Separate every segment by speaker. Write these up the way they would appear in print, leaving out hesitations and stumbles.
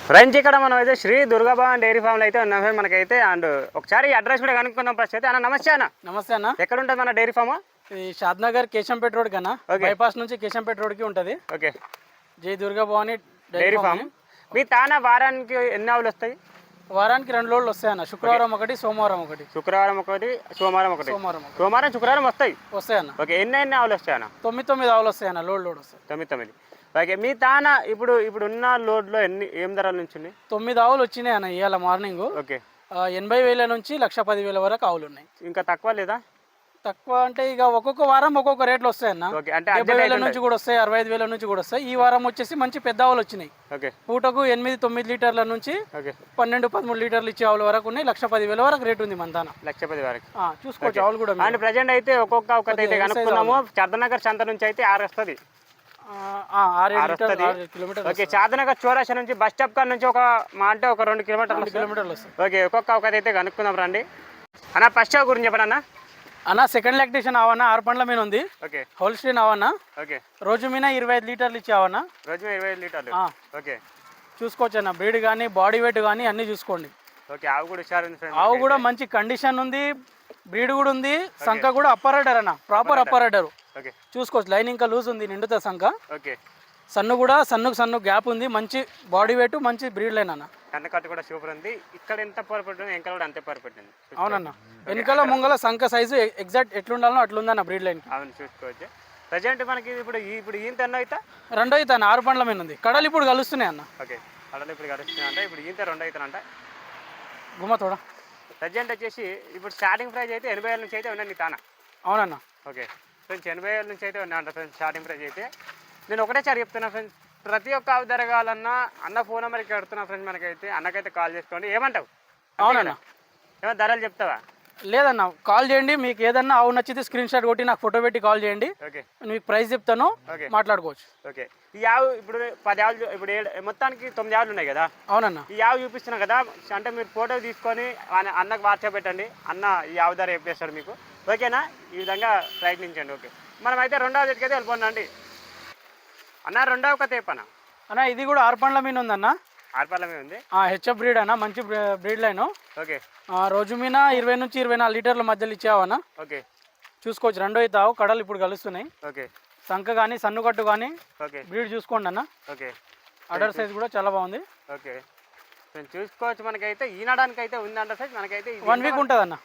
Speaker 1: Friends ఇక్కడ మనం అయితే శ్రీ దుర్గాభవన్ డైరీ ఫామ్లో అయితే ఉన్నాం మనకైతే. అండ్ ఒకసారి అడ్రస్ కూడా కనుక్కుందాం ఫస్ట్ అయితే. అన్న నమస్తే అన్న.
Speaker 2: నమస్తే అన్న.
Speaker 1: ఎక్కడ ఉంటుంది మన డైరీ ఫామ్?
Speaker 2: ఈ షాద్నగర్ కేశంపేట రోడ్ కన్నా బైపాస్ నుంచి కేశంపేట రోడ్కి ఉంటుంది.
Speaker 1: ఓకే,
Speaker 2: జై దుర్గాభవాని
Speaker 1: డైరీ ఫామ్. మీ తాన వారానికి ఎన్ని ఆవులు వస్తాయి?
Speaker 2: వారానికి 2 లోడ్లు వస్తాయి అన్న. శుక్రవారం ఒకటి, సోమవారం ఒకటి.
Speaker 1: శుక్రవారం ఒకటి, సోమవారం ఒకటి. సోమవారం శుక్రవారం వస్తాయి
Speaker 2: అన్న.
Speaker 1: ఓకే, ఎన్ని ఆవులు వస్తాయి అన్న?
Speaker 2: 9 ఆవులు వస్తాయి అన్న. లోడ్ వస్తాయి
Speaker 1: 9. ఓకే, మీ తాన ఇప్పుడు ఉన్న లోడ్లో ఏం ధరల నుంచి ఉన్నాయి?
Speaker 2: 9 ఆవులు వచ్చినాయి అన్న ఇవాళ మార్నింగ్.
Speaker 1: ఓకే,
Speaker 2: 80,000 నుంచి 1,10,000 వరకు ఆవులు ఉన్నాయి.
Speaker 1: ఇంకా తక్కువ లేదా?
Speaker 2: తక్కువ అంటే ఇక ఒక్కొక్క వారం ఒక్కొక్క రేట్లు వస్తాయి అన్న. 70,000 నుంచి కూడా వస్తాయి, 65,000 నుంచి కూడా వస్తాయి. ఈ వారం వచ్చేసి మంచి పెద్ద ఆవులు వచ్చినాయి. పూటకు 8-9 లీటర్ల నుంచి 12-13 లీటర్లు ఇచ్చే ఆవుల వరకు ఉన్నాయి. 1,10,000 వరకు రేట్ ఉంది మన దాన.
Speaker 1: 1,10,000 వరకు
Speaker 2: చూసుకోవచ్చు ఆవులు కూడా.
Speaker 1: అండ్ ప్రజెంట్ అయితే ఒక్కొక్క అయితే కనుక్కున్నాము. చర్దనగర్ సంత నుంచి అయితే 6 వస్తుంది.
Speaker 2: 6 కిలోమీటర్లు.
Speaker 1: ఓకే, చాదనగర్ చౌరాసా నుంచి బస్ స్టాప్ కాడ నుంచి ఒక 2 కిలోమీటర్లు వస్తుంది. ఓకే, ఒక్కొక్క అయితే కనుక్కుందాం రండి అన్న. ఫస్ట్ గురించి చెప్పండి అన్న.
Speaker 2: అన్న సెకండ్ లాక్టేషన్ అవన్నా 6 పండ్ల మీద ఉంది.
Speaker 1: Okay,
Speaker 2: Holstein అవన్నా.
Speaker 1: ఓకే,
Speaker 2: రోజు మీద 25 లీటర్లు ఇచ్చావన్నా.
Speaker 1: రోజు 25 లీటర్లు. ఓకే,
Speaker 2: చూసుకోవచ్చు అన్న. బ్రీడ్ కానీ బాడీ వెయిట్ కానీ అన్ని చూసుకోండి.
Speaker 1: ఓకే, ఆవు కూడా హుషారు.
Speaker 2: ఆవు కూడా మంచి కండిషన్ ఉంది, బ్రీడ్ కూడా ఉంది. సంఖ కూడా అప్పర్ రైడర్ అన్న, ప్రాపర్ అప్పర్ రైడర్.
Speaker 1: ఓకే,
Speaker 2: చూసుకోవచ్చు. లైన్ ఇంకా లూజ్ ఉంది, నిండుతా సంఖ.
Speaker 1: ఓకే,
Speaker 2: సన్ను కూడా సన్ను గ్యాప్ ఉంది. మంచి బాడీ వెయిట్, మంచి బ్రీడ్ లైన్ అన్న.
Speaker 1: కన్నకట్టు కూడా సూపర్ ఉంది. ఇక్కడ ఎంత పర్ఫెక్ట్, వెనకాల కూడా అంతే పర్ఫెక్ట్ ఉంది.
Speaker 2: అవునన్న, వెనకాల ముంగల సంఖ సైజు ఎగ్జాక్ట్ ఎట్లుండాలో అట్లుందన్న బ్రీడ్ లైన్.
Speaker 1: అవును, చూసుకోవచ్చు. ప్రజెంట్ మనకి ఇప్పుడు ఈంత ఎన్నో అయితే?
Speaker 2: 2 అయితే అన్న. 6 పండ్ల మీద ఉంది. కడలు ఇప్పుడు కలుస్తున్నాయి అన్న.
Speaker 1: ఓకే, కడలు ఇప్పుడు కలుస్తున్నాయి అంటే ఇప్పుడు ఈంత 2 అవుతానంట.
Speaker 2: గుమ్మ తోడ
Speaker 1: ప్రజెంట్ వచ్చేసి ఇప్పుడు స్టార్టింగ్ ప్రైస్ అయితే 80,000 నుంచి అయితే ఉన్నాయి నీ తాన.
Speaker 2: అవునన్న.
Speaker 1: ఓకే ఫ్రెండ్స్, 80,000 నుంచి అయితే ఉన్నాయంట ఫ్రెండ్స్ స్టార్టింగ్ ప్రైస్ అయితే. నేను ఒకటేసారి చెప్తున్నా ఫ్రెండ్స్, ప్రతి ఒక్క ఆవు జరగాలన్నా అన్న ఫోన్ నెంబర్కి కడుతున్నా ఫ్రెండ్స్. మనకైతే అన్నకైతే కాల్ చేసుకోండి. ఏమంటావు?
Speaker 2: అవునన్న.
Speaker 1: ఏమన్నా ధరలు చెప్తావా?
Speaker 2: లేదన్న, కాల్ చేయండి. మీకు ఏదన్నా ఆవు నచ్చితే స్క్రీన్ షాట్ కొట్టి నాకు ఫోటో పెట్టి కాల్ చేయండి.
Speaker 1: ఓకే,
Speaker 2: మీకు ప్రైస్ చెప్తాను, మాట్లాడుకోవచ్చు.
Speaker 1: ఓకే, ఈ ఆవు ఇప్పుడు 10 ఆవులు, ఇప్పుడు మొత్తానికి 9 ఆవులు ఉన్నాయి కదా.
Speaker 2: అవునన్న.
Speaker 1: ఈ ఆవు చూపిస్తున్నాం కదా, అంటే మీరు ఫోటో తీసుకొని అన్నకు వాట్సాప్ పెట్టండి. అన్న ఈ ఆవు ధర చెప్పేస్తాడు మీకు. ఓకేనా? ఈ విధంగా ప్రయత్నించండి. ఓకే, మనం అయితే 2వ జట్టుకి అయితే వెళ్ళిపోండి అన్న. 2వ కథ చెప్పనా
Speaker 2: అన్న? ఇది కూడా 6 పండ్ల మీద ఉందన్న.
Speaker 1: 6 పండ్ల మీద ఉంది.
Speaker 2: హెచ్ఎఫ్ బ్రీడ్ అన్న, మంచి బ్రీడ్ లైన్.
Speaker 1: ఓకే,
Speaker 2: రోజు మీద 20 నుంచి 24 లీటర్ల మధ్యలో ఇచ్చావన్న.
Speaker 1: ఓకే,
Speaker 2: చూసుకోవచ్చు. 2 అయితే ఆవు కడలు ఇప్పుడు కలుస్తున్నాయి.
Speaker 1: ఓకే,
Speaker 2: సంఖ కానీ సన్నుకట్టు కానీ
Speaker 1: ఓకే,
Speaker 2: బ్రీడ్ చూసుకోండి అన్న.
Speaker 1: ఓకే,
Speaker 2: అడర్ సైజ్ కూడా చాలా బాగుంది.
Speaker 1: ఓకే, చూసుకోవచ్చు. మనకైతే ఈనడానికి అయితే ఉంది అండర్ సైజ్. మనకైతే
Speaker 2: 1 వీక్ ఉంటుంది అన్న.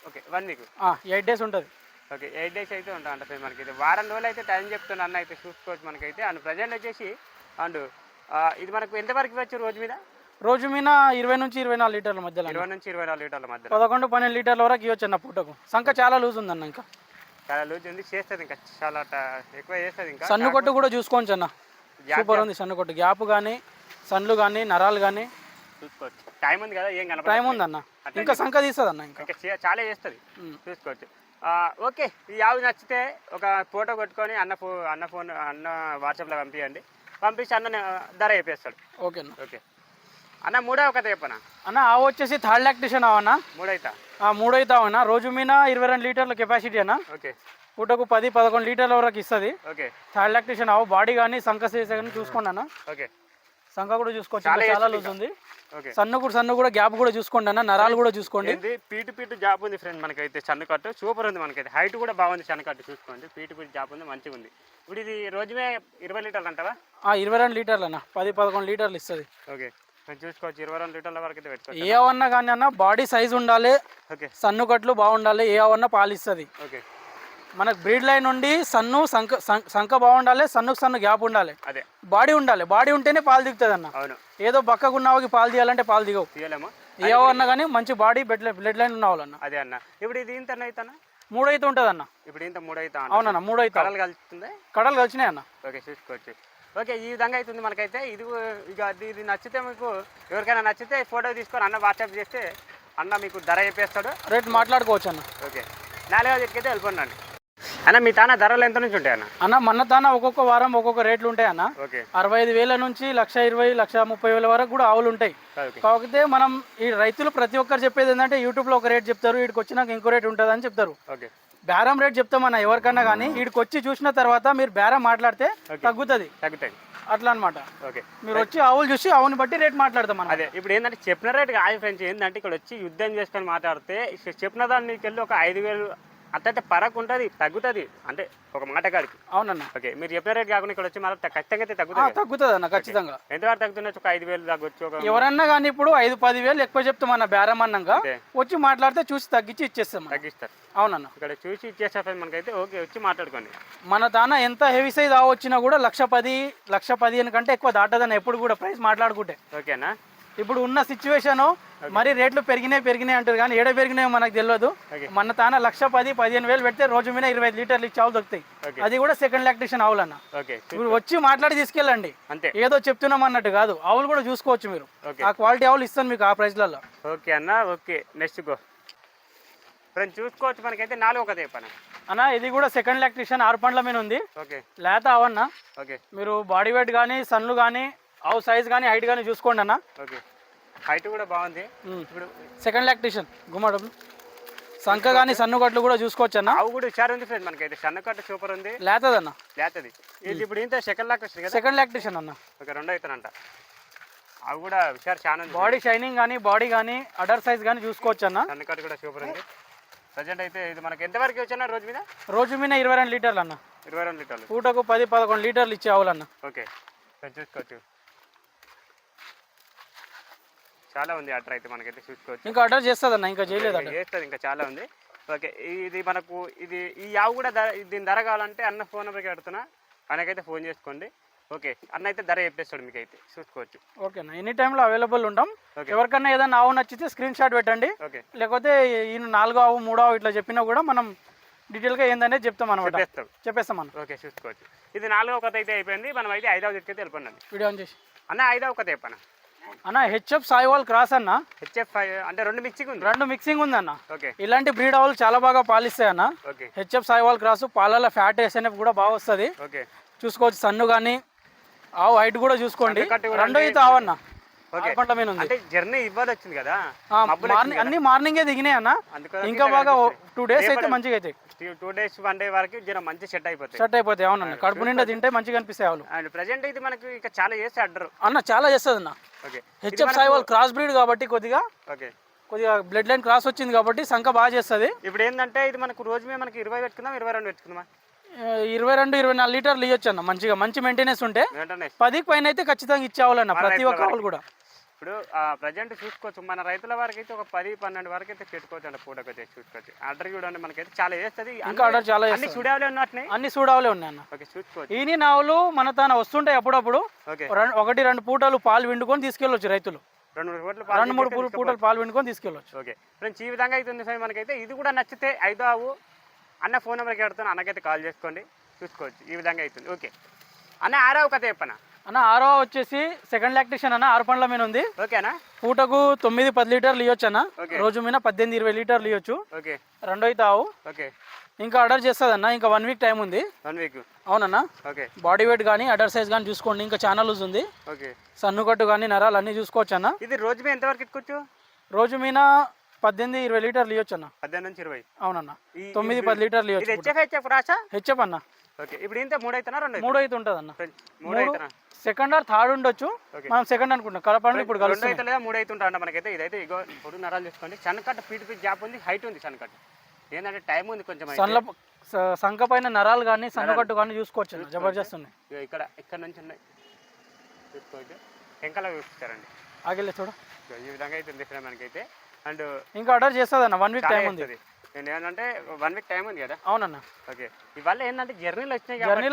Speaker 1: ఓకే, 1 వీక్
Speaker 2: 8 డేస్ ఉంటుంది.
Speaker 1: ఓకే, 8 డేస్ అయితే ఉంటా అంట సైజ్. మనకైతే వారం రోజులు అయితే టైం చెప్తున్నా అన్న. అయితే చూసుకోవచ్చు మనకైతే. అండ్ ప్రజెంట్ వచ్చేసి అండ్ ఇది మనకు ఎంతవరకు ఇవ్వచ్చు రోజు మీద?
Speaker 2: రోజు మీద 20 నుంచి 24 లీటర్ల మధ్యలో.
Speaker 1: 20 నుంచి 24 లీటర్ల మధ్య.
Speaker 2: 11-12 లీటర్ల వరకు ఇవ్వచ్చు అన్న పూటకు. సంఖ చాలా లూజ్ ఉందన్న. ఇంకా
Speaker 1: చాలా లూజ్ ఉంది. చేస్తుంది ఇంకా చాలా ఎక్కువ చేస్తుంది. ఇంకా
Speaker 2: సన్ను కొట్టు కూడా చూసుకోవచ్చు అన్న. సూపర్ ఉంది సన్ను కొట్టు. గ్యాప్ కానీ, సన్లు కానీ, నరాలు కానీ
Speaker 1: చూసుకోవచ్చు. టైం ఉంది కదా, ఏం కనపడదు.
Speaker 2: టైం ఉంది అన్న. ఇంకా సంఖ తీస్తుంది అన్న. ఇంకా
Speaker 1: చాలా చేస్తుంది. చూసుకోవచ్చు. ఓకే, ఈ ఆవు నచ్చితే ఒక ఫోటో కొట్టుకొని అన్న వాట్సాప్లో పంపించి అన్న ధర చెప్పేస్తాడు.
Speaker 2: ఓకే అన్న.
Speaker 1: ఓకే అన్న, 3వ కథ చెప్పనా
Speaker 2: అన్న? ఆవు వచ్చేసి 3rd లాక్టేషన్ అవన్నా.
Speaker 1: 3 అవుతా.
Speaker 2: 3 అవుతా అవన్నా. రోజు మీద 22 లీటర్ల కెపాసిటీ అన్న.
Speaker 1: ఓకే,
Speaker 2: పూటకు 10-11 లీటర్ల వరకు ఇస్తుంది.
Speaker 1: ఓకే,
Speaker 2: 3rd లాక్టేషన్ ఆవు. బాడీ కానీ సంఖ సైజ్ కానీ చూసుకోండి అన్న.
Speaker 1: ఓకే,
Speaker 2: సంఖ కూడా చూసుకోవచ్చు. చాలా లూజ్ ఉంది.
Speaker 1: ఓకే,
Speaker 2: సన్ను కూడా గ్యాప్ కూడా చూసుకోండి అన్న. నరాలు కూడా చూసుకోండి.
Speaker 1: పీటు జాబ్ ఉంది ఫ్రెండ్. మనకైతే సన్ను కట్టు సూపర్ ఉంది. మనకైతే హైట్ కూడా బాగుంది. సన్ను కట్టు చూసుకోండి. పీటు జాబ్ ఉంది, మంచిగా ఉంది. ఇప్పుడు ఇది రోజుమే 20 లీటర్లు అంటావా?
Speaker 2: 22 లీటర్లు అన్న. 10-11 లీటర్లు ఇస్తుంది.
Speaker 1: ఓకే, చూసుకోవచ్చు. 22 లీటర్ల వరకు అయితే పెట్టుకోవచ్చు.
Speaker 2: ఏ అవన్నా కానీ అన్న బాడీ సైజ్ ఉండాలి.
Speaker 1: ఓకే,
Speaker 2: సన్ను కట్లు బాగుండాలి. ఏ అవన్నా పాలు ఇస్తుంది.
Speaker 1: ఓకే,
Speaker 2: మనకు బ్రీడ్ లైన్ నుండి సంఖ బాగుండాలి. సన్ను గ్యాప్ ఉండాలి.
Speaker 1: అదే
Speaker 2: బాడీ ఉండాలి. బాడీ ఉంటేనే పాలు దిగుతుంది అన్న.
Speaker 1: అవును,
Speaker 2: ఏదో బక్కగున్నవాకి పాలు తీయాలంటే పాలు దిగవు.
Speaker 1: తీయలేమా?
Speaker 2: ఏ అన్నా కానీ మంచి బాడీ బ్లడ్ లైన్ ఉన్నవాళ్ళన్న.
Speaker 1: అదే అన్న. ఇప్పుడు ఇది ఇంత అవుతానా?
Speaker 2: 3 అయితే ఉంటుంది అన్న.
Speaker 1: ఇప్పుడు ఇంత 3 అవుతా.
Speaker 2: అవునన్న, 3 అయితే.
Speaker 1: కడలు కలుస్తుంది.
Speaker 2: కడలు కలిసినాయి అన్న.
Speaker 1: ఓకే, చూసుకోవచ్చు. ఓకే, ఈ విధంగా అవుతుంది మనకైతే. ఇది నచ్చితే మీకు ఎవరికైనా నచ్చితే ఫోటో తీసుకొని అన్న వాట్సాప్ చేస్తే అన్న మీకు ధర చెప్పేస్తాడు.
Speaker 2: రేట్ మాట్లాడుకోవచ్చు అన్న.
Speaker 1: ఓకే, 4వ జట్టుకైతే వెళ్ళిపోండి అన్న. మీ తాన ధరలు ఎంత నుంచి ఉంటాయి అన్న?
Speaker 2: అన్న మన తాన ఒక్కొక్క వారం ఒక్కొక్క రేట్లు ఉంటాయి అన్న.
Speaker 1: ఓకే,
Speaker 2: 65,000 నుంచి 1,20,000, 1,30,000 వరకు కూడా ఆవులు ఉంటాయి. కాకపోతే మనం ఈ రైతులు ప్రతి ఒక్కరు చెప్పేది ఏంటంటే యూట్యూబ్లో ఒక రేట్ చెప్తారు, వీడికి వచ్చినాక ఇంకో రేట్ ఉంటుంది అని చెప్తారు.
Speaker 1: ఓకే,
Speaker 2: బేరం రేట్ చెప్తామన్న ఎవరికన్నా కానీ. వీడికి వచ్చి చూసిన తర్వాత మీరు బేరం మాట్లాడితే తగ్గుతుంది. అట్లా అనమాట.
Speaker 1: ఓకే,
Speaker 2: మీరు వచ్చి ఆవులు చూసి ఆవుని బట్టి రేట్ మాట్లాడతాం మనం.
Speaker 1: అదే ఇప్పుడు ఏంటంటే చెప్పిన రేట్ కాదు ఫ్రెండ్స్, ఏంటంటే ఇక్కడ వచ్చి యుద్ధం చేసుకొని మాట్లాడితే చెప్పిన దానికి వెళ్ళి ఒక 5,000 అట్లయితే పరకు ఉంటుంది, తగ్గుతుంది అంటే ఒక మాట కాడికి.
Speaker 2: అవునన్న.
Speaker 1: ఓకే, మీరు చెప్పిన రేట్ కాకుండా ఇక్కడ వచ్చి మళ్ళీ ఖచ్చితంగా అయితే తగ్గుతుంది.
Speaker 2: తగ్గుతుంది అన్న, ఖచ్చితంగా.
Speaker 1: ఎంతవరకు తగ్గుతుండొచ్చు? ఒక 5,000 తగ్గొచ్చు.
Speaker 2: ఎవరన్నా కానీ ఇప్పుడు 5-10 ఎక్కువ చెప్తామన్న బేరం అన్నాక వచ్చి మాట్లాడితే చూసి తగ్గించి ఇచ్చేస్తాం.
Speaker 1: తగ్గిస్తారు.
Speaker 2: అవునన్న,
Speaker 1: ఇక్కడ చూసి ఇచ్చేస్తారు మనకైతే. ఓకే, వచ్చి మాట్లాడుకోండి.
Speaker 2: మన దాన ఎంత హెవీ సైజ్ ఆవు వచ్చినా కూడా 1,10,000 కంటే ఎక్కువ దాటదన్న ఎప్పుడు కూడా ప్రైస్ మాట్లాడుకుంటే.
Speaker 1: ఓకేనా?
Speaker 2: ఇప్పుడు ఉన్న సిచ్యువేషన్ మరి రేట్లు పెరిగినాయి అంటారు కానీ ఏడ పెరిగినాయో మనకు తెలియదు. మన తాన 1,10,000-15,000 పెడితే రోజు మీద 25 లీటర్లు ఇచ్చి ఆవులు దొరుకుతాయి. అది కూడా సెకండ్ లాక్టేషన్ ఆవులన్న. ఇప్పుడు వచ్చి మాట్లాడి తీసుకెళ్ళండి, ఏదో చెప్తున్నాం అన్నట్టు కాదు. ఆవులు కూడా చూసుకోవచ్చు మీరు, ఆ క్వాలిటీ ఆవులు ఇస్తాను మీకు ఆ ప్రైస్లలో.
Speaker 1: ఓకే అన్న. ఓకే, నెక్స్ట్ గో ఫ్రెండ్స్, చూసుకోవచ్చు మనకైతే 4 ఒకటే పని
Speaker 2: అన్న. ఇది కూడా సెకండ్ లాక్టేషన్ 6 పండ్ల మీద ఉంది.
Speaker 1: ఓకే,
Speaker 2: లేత ఆవన్న.
Speaker 1: ఓకే,
Speaker 2: మీరు బాడీ వెయిట్ కానీ సన్లు కానీ ఆవు సైజ్ కానీ హైట్ కానీ చూసుకోండి అన్న.
Speaker 1: ఓకే, హైట్ కూడా బాగుంది. ఇప్పుడు
Speaker 2: సెకండ్ లాక్టేషన్ గుమ్మడం సంఖ కానీ సన్నుగట్లు కూడా చూసుకోవచ్చు అన్న.
Speaker 1: అవి కూడా హుషారు ఉంది ఫ్రెండ్, మనకైతే సన్నకట్టు సూపర్ ఉంది.
Speaker 2: లేతదన్న,
Speaker 1: లేతది. ఇది ఇప్పుడు ఇంత సెకండ్ లాక్టేషన్ కదా?
Speaker 2: సెకండ్ లాక్టేషన్ అన్న.
Speaker 1: ఓకే, 2 అవుతానంట. అవి కూడా హుషారు చాలా ఉంది.
Speaker 2: బాడీ షైనింగ్ కానీ బాడీ కానీ అడర్ సైజ్ కానీ చూసుకోవచ్చు అన్న.
Speaker 1: సన్నకట్టు కూడా సూపర్ ఉంది. ప్రజెంట్ అయితే ఇది మనకి ఎంతవరకు వచ్చిన రోజు మీద?
Speaker 2: రోజు మీద 22 లీటర్లు అన్న.
Speaker 1: 22 లీటర్లు.
Speaker 2: పూటకు 10-11 లీటర్లు ఇచ్చే ఆవులన్న.
Speaker 1: ఓకే, చూసుకోవచ్చు. చాలా ఉంది ఆర్డర్ అయితే మనకైతే చూసుకోవచ్చు.
Speaker 2: ఇంకా ఆర్డర్ చేస్తుందన్న, ఇంకా చేయలేదు.
Speaker 1: చేస్తుంది, ఇంకా చాలా ఉంది. ఓకే, ఇది మనకు ఈ ఆవు కూడా దీని ధర కావాలంటే అన్న ఫోన్ నెంబర్కి పెడుతున్నా, ఆయనకైతే ఫోన్ చేసుకోండి. ఓకే, అన్న అయితే ధర చెప్పేస్తాడు, మీకు అయితే చూసుకోవచ్చు.
Speaker 2: ఓకేనా, ఎనీ టైంలో అవైలబుల్ ఉంటాం. ఎవరికన్నా ఏదైనా ఆవు నచ్చితే స్క్రీన్ షాట్ పెట్టండి.
Speaker 1: ఓకే,
Speaker 2: లేకపోతే ఈయన 4 ఆవు 3 ఆవు ఇట్లా చెప్పినా కూడా మనం డీటెయిల్గా ఏందనేది చెప్తాం అనమాట, చెప్పేస్తాం మనం.
Speaker 1: ఓకే, చూసుకోవచ్చు. ఇది 4వ కథ అయితే అయిపోయింది. మనం అయితే 5వ అయితే వెళ్ళిపోండి.
Speaker 2: వీడియో ఆన్ చేసి
Speaker 1: అన్న 5వ కథ చెప్పన్న.
Speaker 2: అన్న హెచ్ఎఫ్ సాయివాల్ క్రాస్ అన్న.
Speaker 1: హెచ్ఎఫ్ అంటే 2 మిక్సింగ్ ఉంది.
Speaker 2: 2 మిక్సింగ్ ఉంది అన్న.
Speaker 1: ఓకే,
Speaker 2: ఇలాంటి బ్రీడ్ ఆవులు చాలా బాగా పాలిస్తాయి అన్న.
Speaker 1: ఓకే,
Speaker 2: హెచ్ఎఫ్ సాయివాల్ క్రాస్ పాలలో ఫ్యాట్ ఎస్ఎన్ఎఫ్ కూడా బాగా వస్తుంది.
Speaker 1: ఓకే,
Speaker 2: చూసుకోవచ్చు. సన్ను కానీ ఆవు హైట్ కూడా చూసుకోండి. 2 అయితే ఆవన్న.
Speaker 1: ఓకే, అంటే జర్నీ ఇవ్వాలి వచ్చింది కదా,
Speaker 2: అన్ని మార్నింగే దిగినాయి అన్న. ఇంకా బాగా 2 డేస్ అయితే మంచిగా అయితే
Speaker 1: 2 డేస్ 1 డే వరకు జర మంచి సెట్
Speaker 2: అయిపోతాయి. అవునన్న, కడుపు నిండా తింటే మంచిగా అనిపిస్తాయి ఆవులు.
Speaker 1: అండ్ ప్రెజెంట్ అయితే మనకి ఇంకా చాలా చేస్తే అడ్డరు
Speaker 2: అన్న, చాలా చేస్తుంది అన్న.
Speaker 1: Okay,
Speaker 2: HF Sahiwal cross breed కాబట్టి కొద్దిగా బ్లడ్ లైన్ క్రాస్ వచ్చింది కాబట్టి సంఖ బాగా చేస్తుంది.
Speaker 1: ఇప్పుడు ఏంటంటే ఇది మనకు రోజు మీద మనకి 20 పెట్టుకుందాం, 22 పెట్టుకుందామా?
Speaker 2: 22-24 లీటర్లు ఇవ్వచ్చు అన్న. మంచిగా మంచి మెయింటెనెన్స్ ఉంటే 10కి పైన అయితే ఖచ్చితంగా ఇచ్చేవాళ్ళన్న ప్రతి ఒక్క ఆవులు కూడా.
Speaker 1: ఇప్పుడు ప్రజెంట్ చూసుకోవచ్చు, మన రైతుల వరకు అయితే ఒక 10-12 వరకు అయితే పెట్టుకోవచ్చు అండి. పూటకు అయితే చూసుకోవచ్చు. ఆర్డర్ చూడండి, మనకైతే చాలా చేస్తుంది.
Speaker 2: ఇంకా ఆర్డర్ చాలా
Speaker 1: అన్ని చూడాలే ఉన్నట్టు,
Speaker 2: అన్ని చూడాలే ఉన్నాయి అన్న.
Speaker 1: ఓకే, చూసుకోవచ్చు.
Speaker 2: ఈని ఆవులు మన తాన వస్తుంటాయి అప్పుడప్పుడు. 1-2 పూటలు పాలు విండుకొని తీసుకెళ్ళవచ్చు రైతులు. 2-3 పూటలు పాలు విండుకొని తీసుకెళ్ళవచ్చు.
Speaker 1: ఓకే ఫ్రెండ్స్, ఈ విధంగా అయితే ఉంది మనకైతే. ఇది కూడా నచ్చితే 5వ ఆవు అన్న ఫోన్ నెంబర్కి పెడతాను, అన్నకైతే కాల్ చేసుకోండి, చూసుకోవచ్చు. ఈ విధంగా అవుతుంది. ఓకే అన్న 6వ కథ చెప్పనా?
Speaker 2: అన్న 6వ వచ్చేసి సెకండ్ లాక్టేషన్ అన్న. 6 పండ్ల మీద ఉంది.
Speaker 1: ఓకేనా?
Speaker 2: పూటకు 9-10 లీటర్లు ఇవ్వచ్చు అన్న. రోజు మీద 18-20 లీటర్లు ఇవ్వచ్చు.
Speaker 1: ఓకే,
Speaker 2: 2 అయితే ఆవు.
Speaker 1: ఓకే,
Speaker 2: ఇంకా ఆర్డర్ చేస్తుంది అన్న. ఇంకా 1 వీక్ టైం ఉంది.
Speaker 1: 1 వీక్.
Speaker 2: అవునన్నా.
Speaker 1: ఓకే,
Speaker 2: బాడీ వెయిట్ కానీ అడర్ సైజ్ కానీ చూసుకోండి. ఇంకా చాలా లూజ్ ఉంది.
Speaker 1: ఓకే,
Speaker 2: సన్నుకట్టు కానీ నరాలు అన్ని చూసుకోవచ్చు అన్న.
Speaker 1: ఇది రోజు మీద ఎంతవరకు ఇట్టుకోవచ్చు?
Speaker 2: రోజు మీద 18-20 లీటర్లు ఇవ్వచ్చు అన్న.
Speaker 1: 18-20.
Speaker 2: అవునన్నా, 9-10 లీటర్లు ఇవ్వచ్చు. హెచ్ఎఫ్ అన్న.
Speaker 1: ఓకే, ఇప్పుడు ఇంత 3 అవుతానా
Speaker 2: 2 అయితే ఉంటుంది అన్న.
Speaker 1: 3 అవుతానా?
Speaker 2: సెకండ్ ఆర్ థర్డ్ ఉండొచ్చు, మనం సెకండ్ అనుకుంటాం. కలపండి ఇప్పుడు
Speaker 1: 2 అయితే లేదా 3 అయితే ఉంటా మనకైతే. ఇదైతే ఇగో పొడు నరాలు చూసుకోండి. సన్నకట్ట పీటు గ్యాప్ ఉంది, హైట్ ఉంది. సన్నకట్ట ఏంటంటే టైం ఉంది కొంచెం.
Speaker 2: సంఖ పైన నరాలు కానీ సన్నకట్టు కానీ చూసుకోవచ్చు, జబర్దస్త్ ఉన్నాయి.
Speaker 1: ఇక్కడ నుంచి ఉన్నాయి చూసుకోవచ్చు. వెంకలా చూపిస్తారండి,
Speaker 2: ఆగిలే చూడ.
Speaker 1: ఈ విధంగా అయితే ఉంది మనకైతే. అండ్
Speaker 2: ఇంకా ఆర్డర్ చేస్తుంది అన్న. 1 వీక్ టైం ఉంది.
Speaker 1: నేను ఏంటంటే 1 వీక్ టైం ఉంది కదా.
Speaker 2: అవునన్న.
Speaker 1: ఓకే, ఇవాళ ఏంటంటే జర్నీలు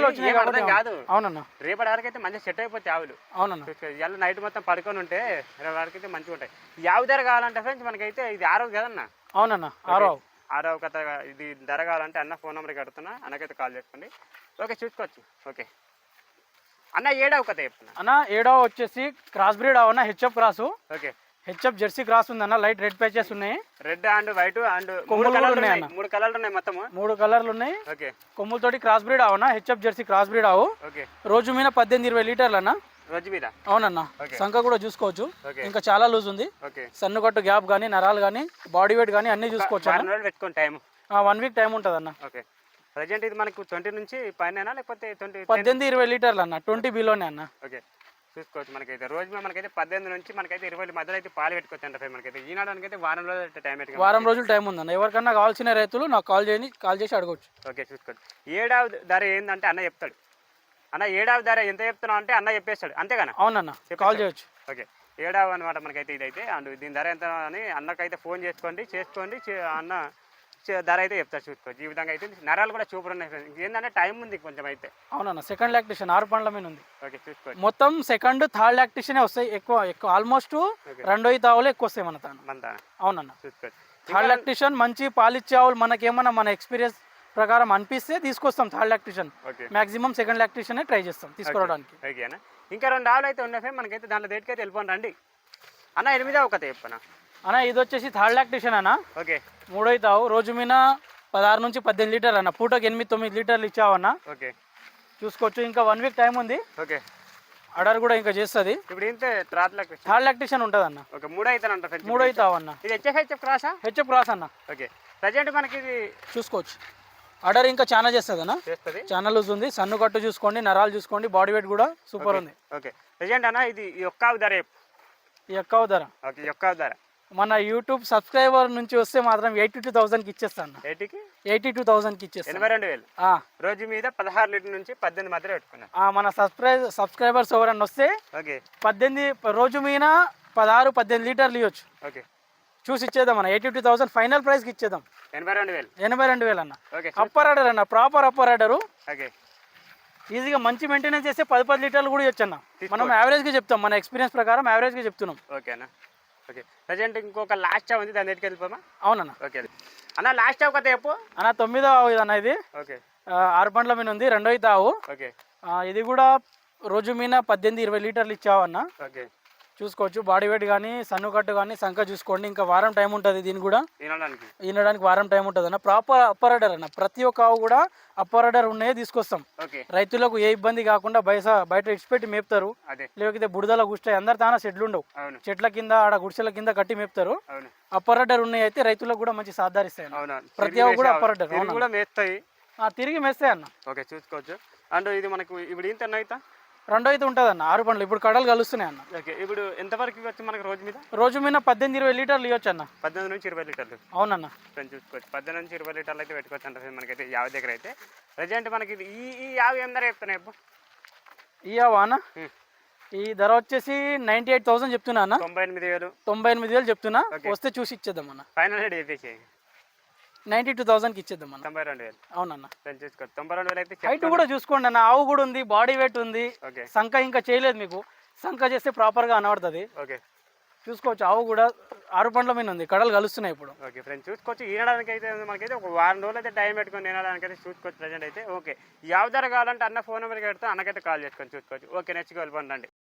Speaker 1: వచ్చినాయి
Speaker 2: అర్థం
Speaker 1: కాదు.
Speaker 2: అవునన్న,
Speaker 1: రేపటి వరకు అయితే మంచిగా సెట్ అయిపోతాయి ఆవులు.
Speaker 2: అవునన్న,
Speaker 1: ఇవాళ నైట్ మొత్తం పడుకొని ఉంటే రేపటి వరకు అయితే మంచిగా ఉంటాయి. ఈ ఆవు ధర కావాలంటే ఫ్రెండ్స్ మనకైతే ఇది 6వ కదన్న.
Speaker 2: అవునన్న,
Speaker 1: 6వ కథ. ఇది ధర కావాలంటే అన్న ఫోన్ నెంబర్కి కడుతున్నా, అన్నకైతే కాల్ చేసుకోండి. ఓకే, చూసుకోవచ్చు. ఓకే అన్న 7వ కథ చెప్తున్నా.
Speaker 2: అన్న 7వ వచ్చేసి క్రాస్ బ్రీడ్ అవన్న. HF cross.
Speaker 1: Okay,
Speaker 2: HF jersey cross ఉందన్న. లైట్ రెడ్ ప్యాచెస్ ఉన్నాయి.
Speaker 1: రెడ్ అండ్ వైట్ అండ్ 3 కలర్లు ఉన్నాయి మొత్తం.
Speaker 2: 3 కలర్లు ఉన్నాయి.
Speaker 1: ఓకే,
Speaker 2: కొమ్ములతోటి క్రాస్ బ్రీడ్ అవన్న. హెచ్ఎఫ్ జెర్సీ క్రాస్ బ్రీడ్ ఆవు.
Speaker 1: ఓకే,
Speaker 2: రోజు మీద 18-20 లీటర్లు అన్న.
Speaker 1: రోజు మీద.
Speaker 2: అవునన్న, సంఖ కూడా చూసుకోవచ్చు. ఇంకా చాలా లూజ్ ఉంది. సన్నుకట్టు గ్యాప్ కానీ నరాలు కానీ బాడీ వెయిట్ కానీ అన్ని చూసుకోవచ్చు.
Speaker 1: 1 వీక్ టైం
Speaker 2: ఉంటుంది అన్న.
Speaker 1: ఓకే ప్రజెంట్ ఇది మనకు 20 నుంచి పైన లేకపోతే
Speaker 2: 18-20 లీటర్లు అన్న, 20 బిలోనే అన్న.
Speaker 1: ఓకే, చూసుకోవచ్చు. మనకైతే రోజు మనకైతే 18 నుంచి మనకైతే 20 మధ్యలో అయితే పాలు పెట్టుకోవచ్చు అంట. మనకైతే ఈనాడానికి అయితే వారం రోజులు టైం పెట్టుకోవచ్చు.
Speaker 2: వారం రోజులు టైం ఉందన్న. ఎవరికన్నా కావాల్సిన రైతులు నాకు కాల్ చేసి అడగవచ్చు.
Speaker 1: ఓకే, చూసుకోవచ్చు. ఏడాది ధర ఏంటంటే అన్న చెప్తాడు. అన్న ఏడాది ధర ఎంత చెప్తున్నావు అంటే అన్న చెప్పేస్తాడు, అంతేగానా?
Speaker 2: అవునన్న, కాల్ చేయొచ్చు.
Speaker 1: ఓకే, ఏడాది అనమాట మనకైతే ఇదైతే. అండ్ దీని ధర ఎంత అని అన్నకైతే ఫోన్ చేసుకోండి. అన్న ధర అయితే చెప్తారు, చూసుకోవచ్చు. ఈ విధంగా అయితే నరాలు కూడా చూపరు ఉన్నాయి. ఏంటంటే టైం ఉంది కొంచెం అయితే.
Speaker 2: అవునన్న, సెకండ్ లాక్టేషన్ 6 పండ్ల మీద ఉంది.
Speaker 1: ఓకే, చూసుకోవచ్చు.
Speaker 2: మొత్తం సెకండ్ థర్డ్ లాక్టేషనే వస్తాయి ఎక్కువ ఆల్మోస్ట్. రెండో ఈ తావులు ఎక్కువ వస్తాయి మన తాను. అవునన్న,
Speaker 1: చూసుకోవచ్చు.
Speaker 2: థర్డ్ లాక్టేషన్ మంచి పాలిచ్చే ఆవులు మనకేమన్నా మన ఎక్స్పీరియన్స్ ప్రకారం అనిపిస్తే తీసుకొస్తాం. Third lactation maximum second lactation try చేస్తాం తీసుకోవడానికి.
Speaker 1: ఓకేనా? ఇంకా 2 ఆవులు అయితే ఉన్నాయి మనకైతే. దాంట్లో దేనికైతే వెళ్ళిపోండి రండి అన్న. 8వ ఒక చెప్పనా
Speaker 2: అన్న, ఇది వచ్చేసి థర్డ్ లాక్టేషన్ అన్న.
Speaker 1: ఓకే,
Speaker 2: 3వ తావు. రోజు మీద 16 నుంచి 18 లీటర్లు అన్న. పూటకు 8-9 లీటర్లు ఇచ్చావన్న.
Speaker 1: ఓకే,
Speaker 2: చూసుకోవచ్చు. ఇంకా 1 వీక్ టైం ఉంది.
Speaker 1: ఓకే,
Speaker 2: ఆర్డర్ కూడా ఇంకా చేస్తుంది.
Speaker 1: ఇప్పుడు ఇంతే థర్డ్
Speaker 2: లాక్టేషన్ ఉంటుంది అన్న.
Speaker 1: ఓకే, 3 అవుతానంట.
Speaker 2: 3వ తావు అన్న.
Speaker 1: ఇది హెచ్ఎఫ్ క్రాసా?
Speaker 2: హెచ్ఎఫ్ క్రాస్ అన్న.
Speaker 1: ఓకే, ప్రజెంట్ మనకి ఇది
Speaker 2: చూసుకోవచ్చు. ఆర్డర్ ఇంకా చాలా చేస్తుంది అన్న.
Speaker 1: చేస్తుంది.
Speaker 2: చాలా లూజ్ ఉంది. సన్ను కట్టు చూసుకోండి, నరాలు చూసుకోండి, బాడీ వెయిట్ కూడా సూపర్ ఉంది.
Speaker 1: ఓకే, ప్రజెంట్ అన్న ఇది ఈ ఒక్క ధర.
Speaker 2: ఈ ఎక్కువ ధర.
Speaker 1: ఓకే, ఈ ఒక్క ధర
Speaker 2: మన యూట్యూబ్ సబ్స్క్రైబర్ నుంచి వస్తే మాత్రం 82,000కి ఇచ్చేస్తాను. 82,000కి ఇచ్చేస్తాను.
Speaker 1: 82,000 రోజు మీద 16 లీటర్ నుంచి 18 మధ్యలో పెట్టుకున్నాను.
Speaker 2: మన సబ్స్క్రైబర్స్ ఎవరన్నా వస్తే
Speaker 1: ఓకే
Speaker 2: 18 రోజు మీద 16-18 లీటర్లు ఇవ్వచ్చు.
Speaker 1: ఓకే,
Speaker 2: చూసి ఇచ్చేద్దాం అన్న. 82,000 ఫైనల్ ప్రైస్కి ఇచ్చేద్దాం. 82,000 అన్న. అప్పర్ ఆర్డర్ అన్న, ప్రాపర్ అప్పర్ ఆర్డరు.
Speaker 1: ఓకే,
Speaker 2: ఈజీగా మంచి మెయింటెనెన్స్ చేస్తే 10 లీటర్లు కూడా ఇవ్వచ్చు అన్న. మనం యావరేజ్గా చెప్తాం, మన ఎక్స్పీరియన్స్ ప్రకారం యావరేజ్గా చెప్తున్నాం.
Speaker 1: ఓకేనా? ఓకే, ప్రజెంట్ ఇంకొక లాస్ట్ చావ్ ఉంది, దాని దగ్గరికి వెళ్ళిపోమా?
Speaker 2: అవునన్న.
Speaker 1: ఓకే అన్న, లాస్ట్ చావ్ కథ చెప్పు
Speaker 2: అన్న. 9వ ఇది అన్న. ఇది
Speaker 1: ఓకే
Speaker 2: 6 పండ్ల మీద ఉంది. 2వ తావు.
Speaker 1: ఓకే,
Speaker 2: ఇది కూడా రోజు మీద 18-20 లీటర్లు ఇచ్చావన్న.
Speaker 1: ఓకే,
Speaker 2: చూసుకోవచ్చు. బాడీ వెయిట్ కానీ, సన్ను కట్టు కానీ, సంఖ చూసుకోండి. ఇంకా వారం టైం ఉంటుంది దీని కూడా. ఈనడానికి వారం టైం ఉంటుంది అన్న. ప్రాపర్ అప్పర్ ఆర్డర్ అన్న. ప్రతి ఒక్క ఆవు కూడా అప్పర్ ఆర్డర్ ఉన్నాయే తీసుకొస్తాం. రైతులకు ఏ ఇబ్బంది కాకుండా బయట ఇచ్చిపెట్టి మేపుతారు. లేకపోతే బుడదల గుస్తాయి. అందరు తానా చెట్లు ఉండవు, చెట్ల కింద ఆడ గుడిసెల కింద కట్టి మేపుతారు. అప్పర్ ఆర్డర్ ఉన్నాయి అయితే రైతులకు కూడా మంచి సాధారిస్తాయి. ప్రతి ఒక్క కూడా అప్పర్ ఆర్డర్ తిరిగి మేస్తాయి అన్న.
Speaker 1: ఓకే, చూసుకోవచ్చు. అండ్ ఇది మనకు ఇప్పుడు ఇంత అయితే
Speaker 2: 2వ అయితే ఉంటుంది అన్న. 6 పండ్లు ఇప్పుడు కడలు కలుస్తున్నాయి అన్న.
Speaker 1: ఓకే, ఇప్పుడు ఎంతవరకు ఇవ్వచ్చు మనకు రోజు మీద?
Speaker 2: 18-20 లీటర్లు ఇవ్వచ్చు అన్న.
Speaker 1: 18 నుంచి 20 లీటర్లు.
Speaker 2: అవునన్న,
Speaker 1: చూసుకోవచ్చు. 18 నుంచి 20 లీటర్లు అయితే పెట్టుకోవచ్చు అంటే మనకైతే యావ దగ్గర అయితే. ప్రజెంట్ మనకి ఈ యావ ఏం ధర చెప్తున్నాయి?
Speaker 2: ఈ యావ అన్న, ఈ ధర వచ్చేసి 98,000 చెప్తున్నా అన్న.
Speaker 1: 98,000
Speaker 2: చెప్తున్నా. వస్తే చూసి ఇచ్చేద్దాం అన్న.
Speaker 1: ఫైనల్ రేట్ చెప్పేసి
Speaker 2: 92,000కి ఇచ్చేద్దాం అన్న.
Speaker 1: 92,000.
Speaker 2: అవునన్న.
Speaker 1: 92,000 అయితే.
Speaker 2: హైట్ కూడా చూసుకోండి అన్న. ఆవు కూడా ఉంది, బాడీ వెయిట్ ఉంది. సంఖ ఇంకా చేయలేదు మీకు. సంఖ చేస్తే ప్రాపర్గా అనబడుతుంది.
Speaker 1: ఓకే,
Speaker 2: చూసుకోవచ్చు. ఆవు కూడా 6 పండ్ల మీద ఉంది. కడలు కలుస్తున్నాయి ఇప్పుడు.
Speaker 1: ఓకే ఫ్రెండ్స్, చూసుకోవచ్చు. ఈనడానికి అయితే మనకైతే ఒక వారం రోజులు అయితే టైం పెట్టుకొని తినడానికి అయితే చూసుకోవచ్చు. ప్రజెంట్ అయితే ఓకే. యావ ధర కావాలంటే అన్న ఫోన్ నెంబర్కి పెడితే అన్నకైతే కాల్ చేసుకొని చూసుకోవచ్చు. ఓకే, నెక్స్ట్ వెళ్ళిపోండి.